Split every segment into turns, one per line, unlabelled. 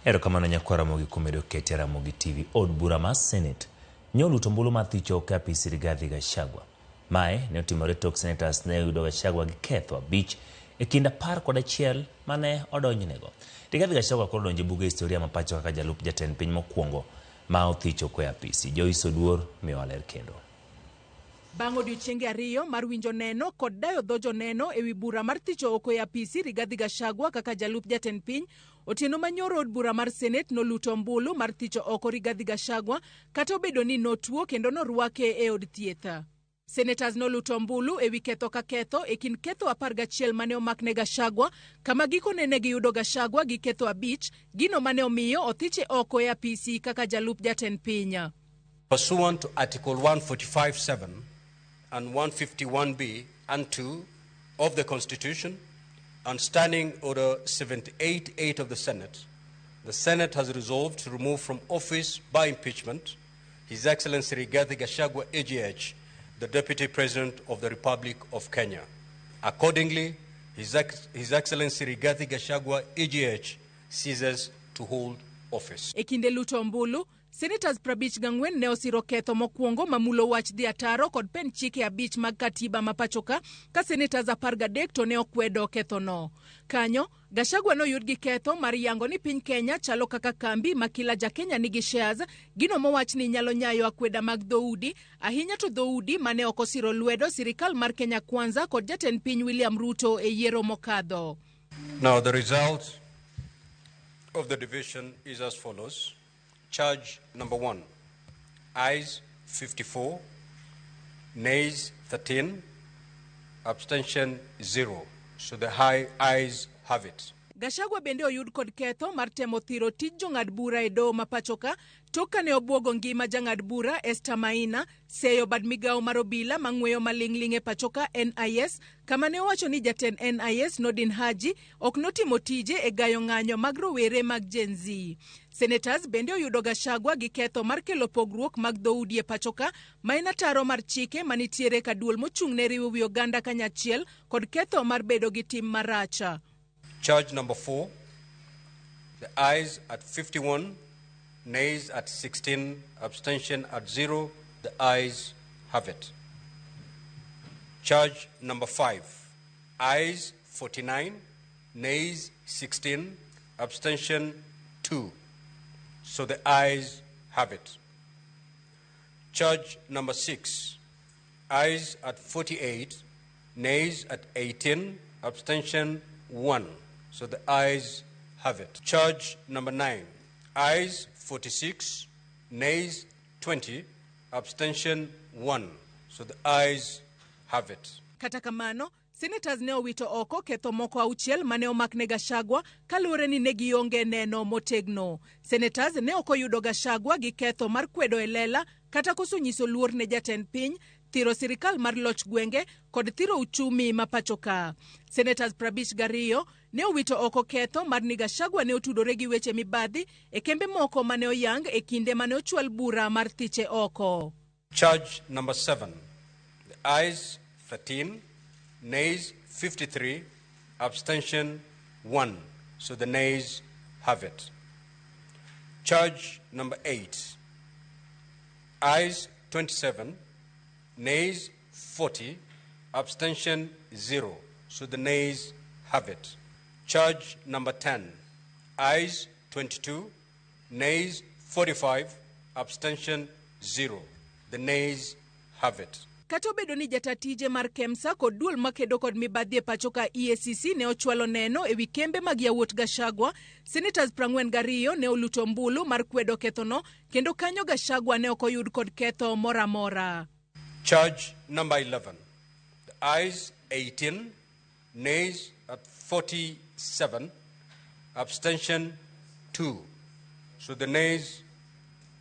Erokamano nyakwara Ramogi kumedo kete Ramogi TV od bura mar Senate nyoluto mbulu mathicho ka apis Rigathi Gachagua. Mae ne otimore tok senators ne yudo Gachagua gi ketho abich e kind 11 mane odonjnego. Rigathi Gachagua koro donjo buge historia mapacho kaka jalup jatend piny mokwongo ma othicho kwe apisi. Joyce Oduor miwaler kendo.
Bang' odiochienge ariyo mar winjo neno kod dayo dhojo neno ewi bura mar thicho oko e apisi Rigathi Gachagua kaka jalup jatend piny, otieno manyoro od bura mar Senate noluto mbulu mar thicho oko Rigathi Gachagua kata obedo ni notuo kendo norwake e od thieth. Senators noluto mbulu ewi ketho ka ketho e kind ketho 11 mane omakne Gachagua, kama gikone ne giyudo Gachagua gi ketho abich, gino mane omiyo othiche oko e apisi kaka jalup jatend piny.
Pursuant to Article 145(7) and 151(b) and 2 of the Constitution, and Standing Order 78(8) of the Senate has resolved to remove from office by impeachment His Excellency Rigathi Gachagua, AGH, the Deputy President of the Republic of Kenya. Accordingly, His Excellency Rigathi Gachagua, AGH, ceases to hold office.
Ekinde luto mbulu, Senators 54 ne osiro ketho mokwongo mamulo wach dhi ataro kod pen chike abich mag katiba mapachoka ka Senators 13 to ne okwedo ketho no. Kanyo, Gachagua noyud gi ketho mar yango ni piny Kenya chalo kaka kambi ma kila ja Kenya nigi shares, gino mowach ni nyalo nyayo akweda mag dhoudi, ahinya to dhoudi mane ok osiro lwedo sirikal mar Kenya Kwanza kod jatend piny William Ruto e yiero mokadho.
Now the result of the division is as follows. Charge number 1, ayes 54, nays 13, abstention 0. So the high ayes have it.
Gachagua bende oyud kod ketho mar temo thiro tij jong'ad bura e doho mapachoka tok kane obwogo ngima jang'ad bura Esther Maina, seyo bad migawo mar obila mang'weyo maling'ling e pachoka NIS, kama ne owacho ni jatend NIS Nordin Haji ok notimo tije e gayo ng'anyo mag rowere mag Gen Z. Senators bende oyudo Gachagua gi ketho mar kelo pogruok mag dhoudi e pachoka, ma en ataro mar chike manitiere ka duol mochung' ne riwo wi oganda kanyachiel kod ketho mar bedo gi tim maracha.
Charge number 4, the ayes at 51, nays at 16, abstention at 0, the ayes have it. Charge number 5, ayes 49, nays 16, abstention 2, so the ayes have it. Charge number 6, ayes at 48, nays at 18, abstention 1. So the ayes have it. Charge number 9, ayes 46, nays 20, abstention 1. So the ayes have it.
Kata kamano, Senators ne owito oko ketho moko auchiel mane omakne Gachagua kaluwore ni ne gionge neno motegno. Senators ne ok oyudo Gachagua gi ketho mar kwedo e lela kata koso nyiso luor ne jatend piny, thiro sirikal mar loch gwenge kod thiro uchumi mapachoka. Senators 52 ne owito oko ketho mar ni Gachagua ne otudore gi weche mibadhi e kembe moko mane oyang e kinde mane ochwal bura mar thiche oko.
Charge number 7, the ayes 13, nays 53, abstention 1. So the nays have it. Charge number 8, ayes 27, nays 40, abstention 0. So the nays have it. Charge number 10, ayes 22, nays 45, abstention 0. The nays have it.
Kato bedo ni jatatije mar Kemsa kod duol makedo kod mibadhi e pachoka EACC ne ochwalo neno ewi kembe mag yawuot Gachagua, Senators 42 ne oluto mbulu mar kwedo ketho no, kendo kanyo Gachagua ne ok oyud kod ketho mora mora.
Charge number 11, the ayes 18, nays at 47, abstention 2. So the nays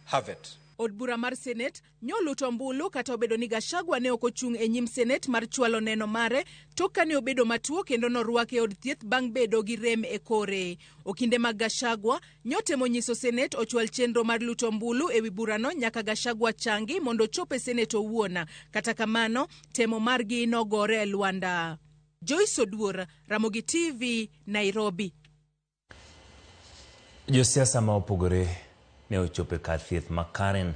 have it.
Od bura mar Senate nyoluto mbulu kata obedo ni Gachagua ne ok ochung' e nyim Senate mar chwalo neno mare tok kane obedo matuo kendo norwake od thieth bang' bedo gi rem e kore. Okinde mag Gachagua nyotemo nyiso Senate ochwal chenro mar luto mbulu ewi burano nyaka Gachagua changi mondo chope Senate owuon. Kata kamano, temo margi nogore e lwanda. Joyce Oduor, Ramogi TV, Nairobi.
Josiasa ma opogore ne ochopo kar thieth ma Karen